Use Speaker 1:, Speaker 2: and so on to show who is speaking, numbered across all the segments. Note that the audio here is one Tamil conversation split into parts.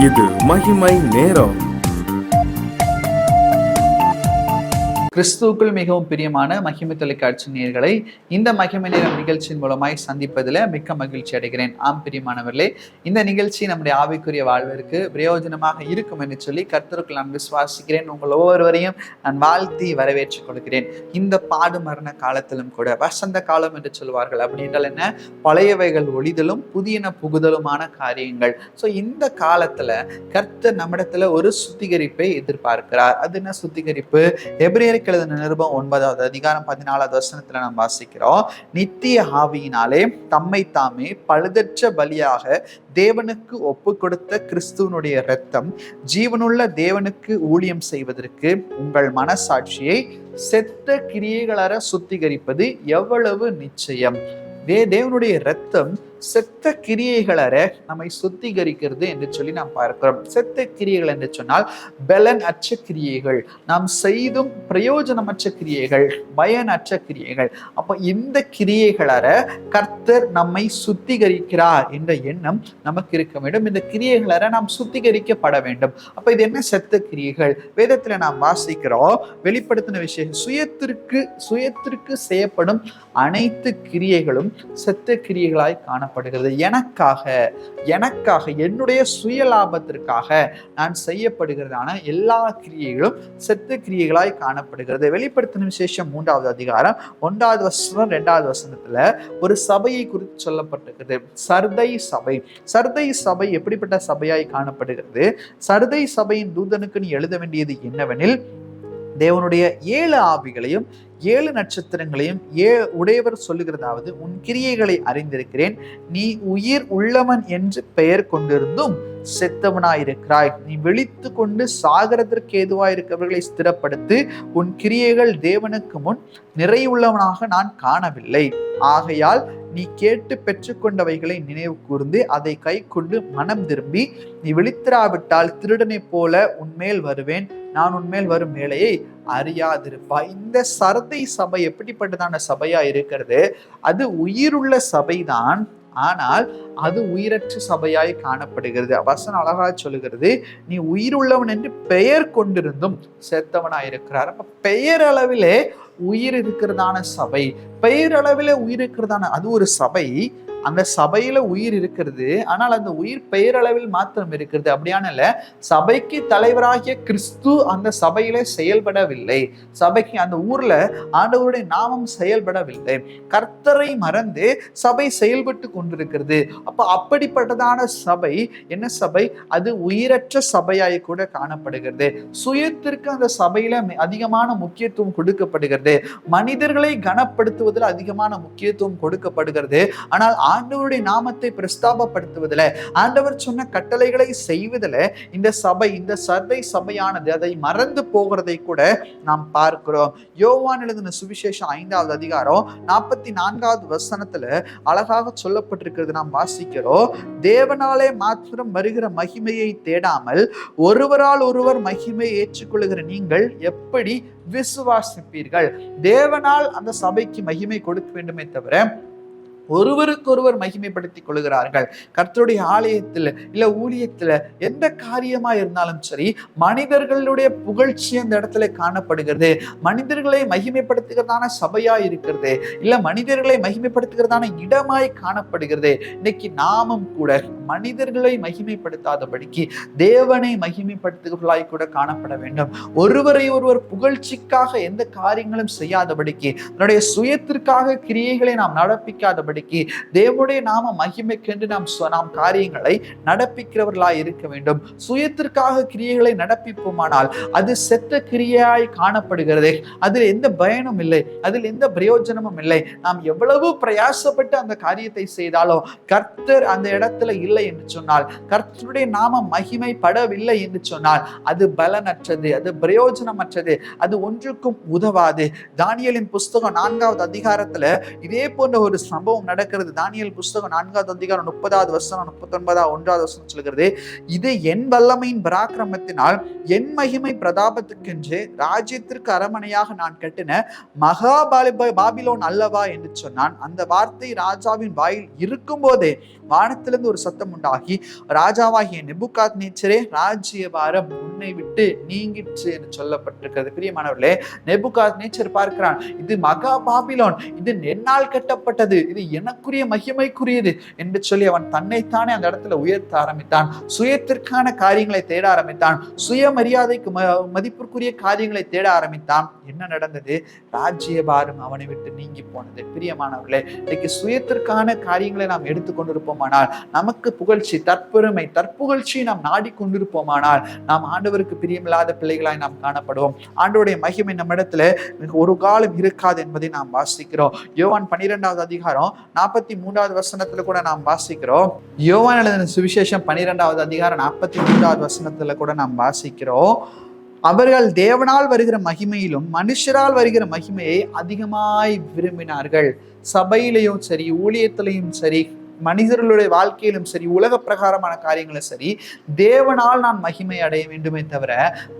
Speaker 1: இது மகிமை நேரம்.
Speaker 2: கிறிஸ்துவுக்குள் மிகவும் பிரியமான மகிமை தொலைக்காட்சி நேயர்களை இந்த மகிமை நேரம் நிகழ்ச்சியின் மூலமாய் சந்திப்பதில் மிக்க மகிழ்ச்சி அடைகிறேன். ஆம் பிரியமானவர்களே, இந்த நிகழ்ச்சி நம்முடைய ஆவிக்குரிய வாழ்விற்கு பிரயோஜனமாக இருக்கும் என்று சொல்லி கர்த்தருக்குள் நான் விசுவாசிக்கிறேன். உங்கள் ஒவ்வொருவரையும் நான் வாழ்த்தி வரவேற்றுக் கொள்கிறேன். இந்த பாடு மரண காலத்திலும் கூட வசந்த காலம் என்று சொல்வார்கள். அப்படி என்றால் என்ன? பழையவைகள் ஒளிதலும் புதியன புகுதலுமான காரியங்கள். ஸோ இந்த காலத்துல கர்த்தர் நம்மிடத்துல ஒரு சுத்திகரிப்பை எதிர்பார்க்கிறார். அது என்ன சுத்திகரிப்பு? எபிரேயருக்கு எழுதின நிருபம் 9வது அதிகாரம் 14வது வசனத்துல நாம் வாசிக்கிறோம். நித்திய ஆவியினாலே தம்மை தாமே பழுதற்ற பலியாக தேவனுக்கு ஒப்பு கொடுத்த கிறிஸ்துவனுடைய இரத்தம் ஜீவனுள்ள தேவனுக்கு ஊழியம் செய்வதற்கு உங்கள் மனசாட்சியை செத்த கிரியைகளற சுத்திகரிப்பது எவ்வளவு நிச்சயம். தேவனுடைய இரத்தம் செத்த கிரியைகளற நம்மை சுத்திகரிக்கிறது என்று சொல்லி நாம் பார்க்கிறோம். செத்த கிரியைகள் என்று சொன்னால் பலன் அற்ற கிரியைகள், நாம் செய்தும் பிரயோஜனமற்ற கிரியைகள், பயனற்ற கிரியைகள். அப்ப இந்த கிரியைகளற கர்த்தர் நம்மை சுத்திகரிக்கிறார் என்ற எண்ணம் நமக்கு இருக்க வேண்டும். இந்த கிரியைகளற நாம் சுத்திகரிக்கப்பட வேண்டும். அப்ப இது என்ன செத்த கிரியைகள்? வேதத்துல நாம் வாசிக்கிறோம், வெளிப்படுத்தின விஷயம், சுயத்திற்கு செய்யப்படும் அனைத்து கிரியைகளும் செத்த கிரியைகளாய் காண எனக்காக என்னுடைய சுய லாபத்திற்காக நான் செய்யப்படுகிறதான எல்லா கிரியைகளும் செத்த கிரியைகளாய் காணப்படுகிறது. வெளிப்படுத்தின விசேஷம் 3வது அதிகாரம் 1வது வசனம் 2வது வசனத்துல ஒரு சபையை குறித்து சொல்லப்பட்டிருக்கிறது. சர்தை சபை எப்படிப்பட்ட சபையாய் காணப்படுகிறது? சர்தை சபையின் தூதனுக்கு நீ எழுத வேண்டியது என்னவெனில், தேவனுடைய 7 ஆவிகளையும் 7 நட்சத்திரங்களையும் உடையவர் சொல்லுகிறதாவது, உன் கிரியைகளை அறிந்திருக்கிறேன். நீ உயிர் உள்ளவன் என்று பெயர் கொண்டிருந்தும் செத்தவனாயிருக்கிறாய். நீ விழித்து கொண்டு சாகரத்திற்கு ஏதுவாயிருக்கிறவர்களை ஸ்திரப்படுத்து. உன் கிரியைகள் தேவனுக்கு முன் நிறைவுள்ளவனாக நான் காணவில்லை. ஆகையால் நீ கேட்டு பெற்றுக்கொண்டவைகளை நினைவு கூர்ந்து அதை கை கொண்டு மனம் திரும்பி நீ விழித்திராவிட்டால் திருடனை போல உன்மேல் வருவேன். நான் உன்மேல் வரும் வேலையை அறியாதிருப்பா. இந்த சர்தை சபை எப்படிப்பட்டதான சபையா இருக்கிறது? அது உயிருள்ள சபைதான், ஆனால் அது உயிரற்ற சபையாய் காணப்படுகிறது. வசனம் அழகா சொல்லுகிறது, நீ உயிருள்ளவன் என்று பெயர் கொண்டிருந்தும் செத்தவனாயிருக்கிறார். அப்ப பெயரளவிலே உயிர் இருக்கிறதான சபை, பெயரளவிலே உயிர் இருக்கிறதான அது ஒரு சபை. அந்த சபையில உயிர் இருக்கிறது, ஆனால் அந்த உயிர் பெயரளவில் மாத்திரம் இருக்கிறது. அப்படியான சபைக்கு தலைவராகிய கிறிஸ்து அந்த சபையில செயல்படவில்லை. சபைக்கு அந்த ஊர்ல ஆண்டவருடைய நாமம் செயல்படவில்லை. கர்த்தரை மறந்து சபை செயல்பட்டு கொண்டிருக்கிறது. அப்ப அப்படிப்பட்டதான சபை என்ன சபை? அது உயிரற்ற சபையாய் கூட காணப்படுகிறது. சுயத்திற்கு அந்த சபையில அதிகமான முக்கியத்துவம் கொடுக்கப்படுகிறது. மனிதர்களை கனப்படுத்துவதில் அதிகமான முக்கியத்துவம் கொடுக்கப்படுகிறது. ஆனால் ஆண்டவருடைய நாமத்தை பிரஸ்தாபப்படுத்துவதில், ஆண்டவர் சொன்ன கட்டளைகளை செய்வதில் இந்த சபை, இந்த சர்தை சபையானது அதை மறந்து போகிறதை கூட நாம் பார்க்கிறோம். யோவான் எழுதின சுவிசேஷம் 5வது அதிகாரம் 44வது வசனத்துல அழகாக சொல்லப்பட்டிருக்கிறது. நாம் வாசிக்கிறோம், தேவனாலே மாத்திரம் வருகிற மகிமையை தேடாமல் ஒருவரால் ஒருவர் மகிமையை ஏற்றுக்கொள்ளுகிற நீங்கள் எப்படி விசுவாசிப்பீர்கள்? தேவனால் அந்த சபைக்கு மகிமை கொடுக்க வேண்டுமே தவிர ஒருவருக்கொருவர் மகிமைப்படுத்திக் கொள்கிறார்கள். கர்த்தருடைய ஆலயத்தில் இல்ல ஊழியத்துல எந்த காரியமா இருந்தாலும் சரி, மனிதர்களுடைய புகழ்ச்சி அந்த இடத்துல காணப்படுகிறது. மனிதர்களை மகிமைப்படுத்துகிறதான சபையா இருக்கிறது, இல்ல மனிதர்களை மகிமைப்படுத்துகிறதான இடமாய் காணப்படுகிறது. இன்னைக்கு நாமும் கூட மனிதர்களை மகிமைப்படுத்தாதபடிக்கு தேவனை மகிமைப்படுத்துகிறவர்களாய் கூட காணப்பட வேண்டும். ஒருவரை ஒருவர் புகழ்ச்சிக்காக எந்த காரியங்களும் செய்யாதபடிக்கு, தன்னுடைய சுயத்திற்காக கிரியைகளை நாம் நடப்பிக்காதபடி, தேவனுடைய நாம மகிமைக்கென்று நாம் காரியங்களை நடப்பிக்கிறவர்களாய் இருக்க வேண்டும். சுயத்திற்காக கிரியைகளை நடப்பிப்போமானால் அது செத்த கிரியையாய் காணப்படுகிறது. அதில் எந்த பயனும் இல்லை, அதில் எந்த பிரயோஜனமும் இல்லை. நாம் எவ்வளவு பிரயாசப்பட்டு அந்த காரியத்தை செய்தாலும் கர்த்தர் அந்த இடத்துல இல்லை என்று சொன்னால், கர்த்தருடைய நாம மகிமைப்படவில்லை என்று சொன்னால் அது பலனற்றது, அது பிரயோஜனமற்றது, அது ஒன்றுக்கும் உதவாது. தானியேலின் புஸ்தகம் 4வது அதிகாரத்துல இதே போன்ற ஒரு சம்பவம் நடக்கிறது. தானியேல் புஸ்தகம் 4வது அதிகாரம் 30வது வசனம் 39வது 1வது வசனம் சொல்கிறது, இது என் வல்லமையின் பராக்கிரமத்தினால் என் மகிமை பிரதாபத்துக்கென்று ராஜ்யத்திற்கு அரமனையாக நான் கட்டின மகா பாபிலோன் அல்லவா என்று சொன்னான். அந்த வார்த்தை ராஜாவின் வாயில் இருக்கும் போதே வானத்திலிருந்து ஒரு சத்தம் உண்டாகி, ராஜாவாகிய நெபுகாத்நேச்சரே, ராஜ்யபாரம் உன்னை விட்டு நீங்கிற்று என்று சொல்லப்பட்டிருக்கிறது. பிரியமானவர்களே, நெபுகாத்நேச்சர் பார்க்கிறான், இது மகா பாபிலோன், இது என்னால் கட்டப்பட்டது, இது எனக்குரிய மகிமைக்குரியது என்று சொல்லி அவன் தன்னைத்தானே அந்த இடத்துல உயர்த்த ஆரம்பித்தான். சுயத்திற்கான காரியங்களை தேட ஆரம்பித்தான். சுயமரியாதைக்கு மதிப்பிற்குரிய காரியங்களை தேட ஆரம்பித்தான். என்ன நடந்தது? ராஜ்யபாரம் அவனை விட்டு நீங்கி போனது. பிரியமானவர்களே, இன்னைக்கு சுயத்திற்கான காரியங்களை நாம் எடுத்துக்கொண்டிருப்போமானால், நமக்கு புகழ்ச்சி, தற்பெருமை, தற்புகழ்ச்சி நாம் நாடிக்கொண்டிருப்போமானால், நாம் ஆண்டவருக்கு பிரியமில்லாத பிள்ளைகளாய் நாம் காணப்படுவோம். ஆண்டவருடைய மகிமை நம்மிடத்துல ஒரு காலம் இருக்காது என்பதை நாம் வாசிக்கிறோம். யோவான் 12வது அதிகாரம் 43வது வசனத்துல கூட நாம் வாசிக்கிறோம். யோவான் எழுதின சுவிசேஷம் 12வது அதிகாரம் 43வது வசனத்துல கூட நாம் வாசிக்கிறோம், அவர்கள் தேவனால் வருகிற மகிமையிலும் மனுஷரால் வருகிற மகிமையை அதிகமாய் விரும்பினார்கள். சபையிலையும் சரி, ஊழியத்திலையும் சரி, மனிதர்களுடைய வாழ்க்கையிலும் சரி, உலக பிரகாரமான காரியங்களும் சரி, தேவனால் நான் மகிமை அடைய வேண்டுமே தவிர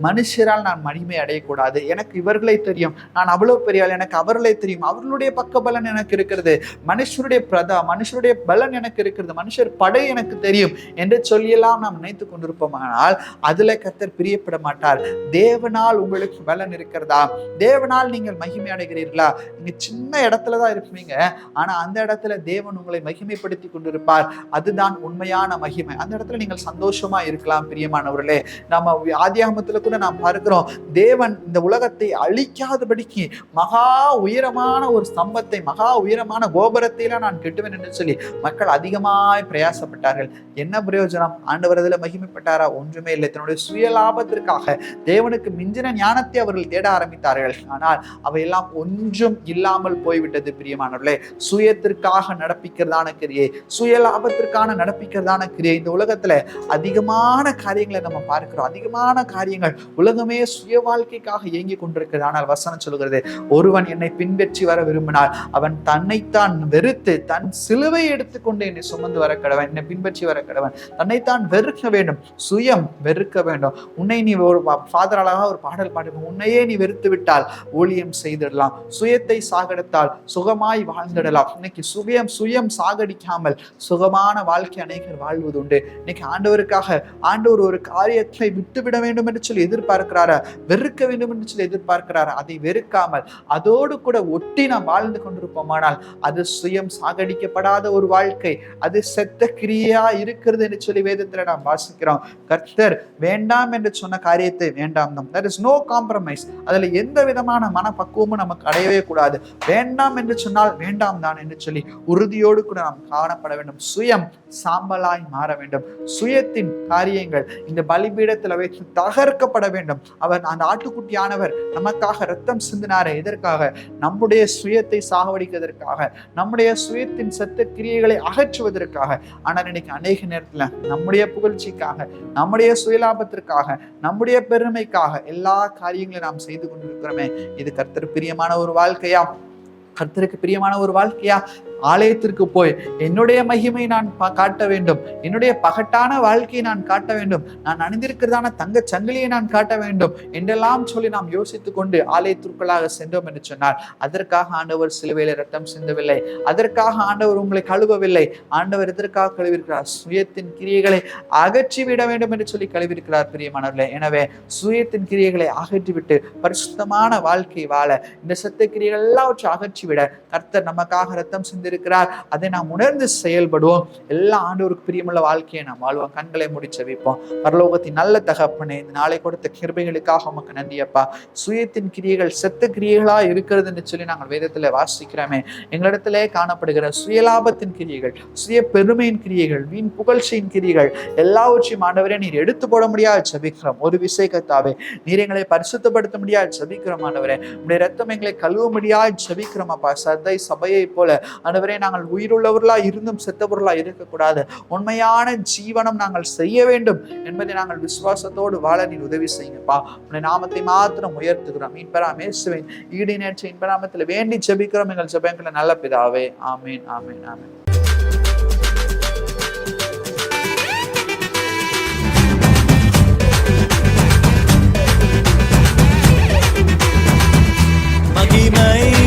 Speaker 2: மனுஷரால் நான் மகிமை அடையக்கூடாது. எனக்கு இவர்களை தெரியும், நான் அவ்வளவு பெரிய ஆள், எனக்கு அவர்களை தெரியும், அவர்களுடைய பக்க பலன் எனக்கு இருக்கிறது, மனுஷருடைய பலன் எனக்கு இருக்கிறது, மனுஷர் படை எனக்கு தெரியும் என்று சொல்லியெல்லாம் நாம் நினைத்து கொண்டிருப்போமானால் அதுல கர்த்தர் பிரியப்பட மாட்டார். தேவனால் உங்களுக்கு பலன் இருக்கிறதா? தேவனால் நீங்கள் மகிமை அடைகிறீர்களா? நீங்க சின்ன இடத்துலதான் இருப்பீங்க, ஆனா அந்த இடத்துல தேவன் உங்களை மகிமைப்படுத்தி கொண்டிருப்பார். அதுதான் உண்மையான மகிமை. அந்த இடத்துல நீங்கள் சந்தோஷமா இருக்கலாம். பிரியமானவர்களே, நம்ம ஆதியாகமத்துல கூட நாம் பார்க்கிறோம், தேவன் இந்த உலகத்தை அழிக்காதபடிக்கு மகா உயரமான ஒரு ஸ்தம்பத்தை, மகா உயரமான கோபுரத்தை நான் கட்டுவேன் என்று சொல்லி மக்கள் அதிகமாய் பிரயாசப்பட்டார்கள். என்ன பிரயோஜனம்? ஆண்டவர் அதில் மகிமைப்பட்டாரா? ஒன்றுமே இல்லை. தன்னுடைய சுயலாபத்திற்காக தேவனுக்கு மிஞ்சின ஞானத்தை அவர்கள் தேட ஆரம்பித்தார்கள். ஆனால் அவையெல்லாம் ஒன்றும் இல்லாமல் போய்விட்டது. பிரியமானவர்களே, சுயத்திற்காக நடப்பிக்கிறதான கிரியை, சுயலாபத்திற்கான நடப்பிக்கிறதான கிரியை, இந்த உலகத்துல அதிகமான காரியங்களை நம்ம பார்க்கிறோம். அதிகமான காரியங்கள் உலகமே சுய வாழ்க்கைக்காக இயங்கி கொண்டிருக்கிறது. ஆனால் வசனம் சொல்கிறது, ஒருவன் என்னை பின்பற்றி வர விரும்பினால் அவன் தன்னைத்தான் வெறுத்து தன் சிலுவை எடுத்துக்கொண்டு என்னை சுமந்து வர கடவன், என்னை பின்பற்றி வர கடவன். தன்னைத்தான் வெறுக்க வேண்டும், சுயம் வெறுக்க வேண்டும். உன்னை நீ ஒரு ஃபாதர் அழகா ஒரு பாடல் பாடுவோம், உன்னையே நீ வெறுத்து விட்டால் ஊழியம் செய்திடலாம், சுயத்தை சாகடித்தால் சுகமாய் வாழ்ந்திடலாம். இன்னைக்கு சுயம் சாகடிக்காமல் சுகமான வாழ்க்கை அநேகர் வாழ்வது உண்டு. இன்னைக்கு ஆண்டவர் ஒரு காரியத்தை விட்டுவிட வேண்டும் என்று சொல்லி எதிர்பார்க்கிறாரா? வெறுக்க வேண்டும் என்று சொல்லி எதிர்பார்க்கிறாரா? அதை வெறுக்காமல் அதோடு கூட ஒட்டி நாம் வாழ்ந்து கொண்டிருப்போமானால் அது சுயம் சாகடிக்கப்படாத ஒரு வாழ்க்கை, அது செத்த கிரியா இருக்கிறது என்று சொல்லி வேதத்துல நாம் வாசிக்கிறோம். கர்த்தர் வேண்டாம் என்று சொன்ன காரியத்தை வேண்டாம் தான். There is no compromise. அதுல எந்த விதமான மனப்பக்குவமும் நமக்கு அடையவே கூடாது. வேண்டாம் என்று சொன்னால் வேண்டாம் தான் என்று சொல்லி உறுதியோடு கூட நாம் காணப்பட வேண்டும். சுயம் சாம்பலாய் மாற வேண்டும். சுயத்தின் காரியங்கள் இந்த பலிபீடத்தில் வைத்து தகர்க்கப்பட வேண்டும். அவர் அந்த ஆட்டுக்குட்டியானவர் நமக்காக ரத்தம் சிந்தினாரே, எதற்காக? நம்முடைய சுயத்தை சாகடிப்பதற்காக, நம்முடைய சுயத்தின் செத்த கிரியைகளை அகற்றுவதற்காக. ஆனால் இன்னைக்கு அநேக நேரத்துல நம்முடைய புகழ்ச்சிக்காக, நம்முடைய சுயலாபத்திற்காக, நம்முடைய பெருமைக்காக எல்லா காரியங்களையும் நாம் செய்து கொண்டிருக்கிறோமே. இது கர்த்தருக்கு பிரியமான ஒரு வாழ்க்கையா? கர்த்தருக்கு பிரியமான ஒரு வாழ்க்கையா? ஆலயத்திற்கு போய் என்னுடைய மகிமை நான் காட்ட வேண்டும், என்னுடைய பகட்டான வாழ்க்கையை நான் காட்ட வேண்டும், நான் அணிந்திருக்கிறதான தங்க சங்கிலியை நான் காட்ட வேண்டும் என்றெல்லாம் சொல்லி நாம் யோசித்துக் கொண்டு ஆலயத்திற்குள்ளாக சென்றோம் என்று சொன்னார், அதற்காக ஆண்டவர் சிலுவையில ரத்தம் சிந்தவில்லை, அதற்காக ஆண்டவர் உங்களை கழுவவில்லை. ஆண்டவர் எதற்காக கழுவிருக்கிறார்? சுயத்தின் கிரியைகளை அகற்றிவிட வேண்டும் என்று சொல்லி கழுவிருக்கிறார். பிரியமானவர்களே, எனவே சுயத்தின் கிரியைகளை அகற்றிவிட்டு பரிசுத்தமான வாழ்க்கை வாழ இந்த சத்த கிரியைகள் எல்லாவற்றை அகற்றிவிட கர்த்தர் நமக்காக ரத்தம் சிந்த இருக்கிறார். அதை நாம் உணர்ந்து செயல்படுவோம். எல்லா ஆண்டவருக்கு பிரியமுள்ள வாழ்க்கையை நாம் வாழ்வோம். கண்களை மூடி செபிப்போம். பரலோகத்தின் நல்ல தகப்பனே, இந்த நாளை கொடுத்த கிருபைகளுக்காக உமக்கு நன்றி அப்பா. சுயத்தின் கிரியைகள் செத்த கிரியைகளா இருக்கிறது என்று சொல்லி நாங்கள் வேதத்துல வாசிக்கிறோமே. எங்களிடத்திலே காணப்படுகிற சுயலாபத்தின் கிரியைகள், சுய பெருமையின் கிரியைகள், வீண் புகழ்ச்சியின் கிரியைகள் எல்லாவற்றையும் ஆண்டவரே நீர் எடுத்து போட முடியாது செபிக்கிறோம். ஒரு விசை கர்த்தாவே, நீர் எங்களை பரிசுத்தப்படுத்த முடியாது செபிக்கிறோம். ஆண்டவரே, உடைய ரத்தம் எங்களை கழுவ முடியாது செபிக்கிறோம் அப்பா. சபையை போல ஆண்டவரே, நாங்கள் உயிருள்ளவர்களா இருந்தும் செத்தவர்களா இருக்கக்கூடாது. உண்மையான ஜீவனம் நாங்கள் செய்ய வேண்டும் என்பதை நாங்கள் விசுவாசத்தோடு வாழ நீர் உதவி செய்யுங்கப்பா. உன்னுடைய நாமத்தை மாத்திரம் உயர்த்துகிறோம். மீட்பராம் இயேசுவின் ஈடினேற்ற இன்ப நாமத்தில் வேண்டி ஜெபிக்கிறோம் எங்கள் ஜெபங்களை நல்ல பிதாவே. ஆமீன், ஆமீன், ஆமீன்.
Speaker 3: மகிமை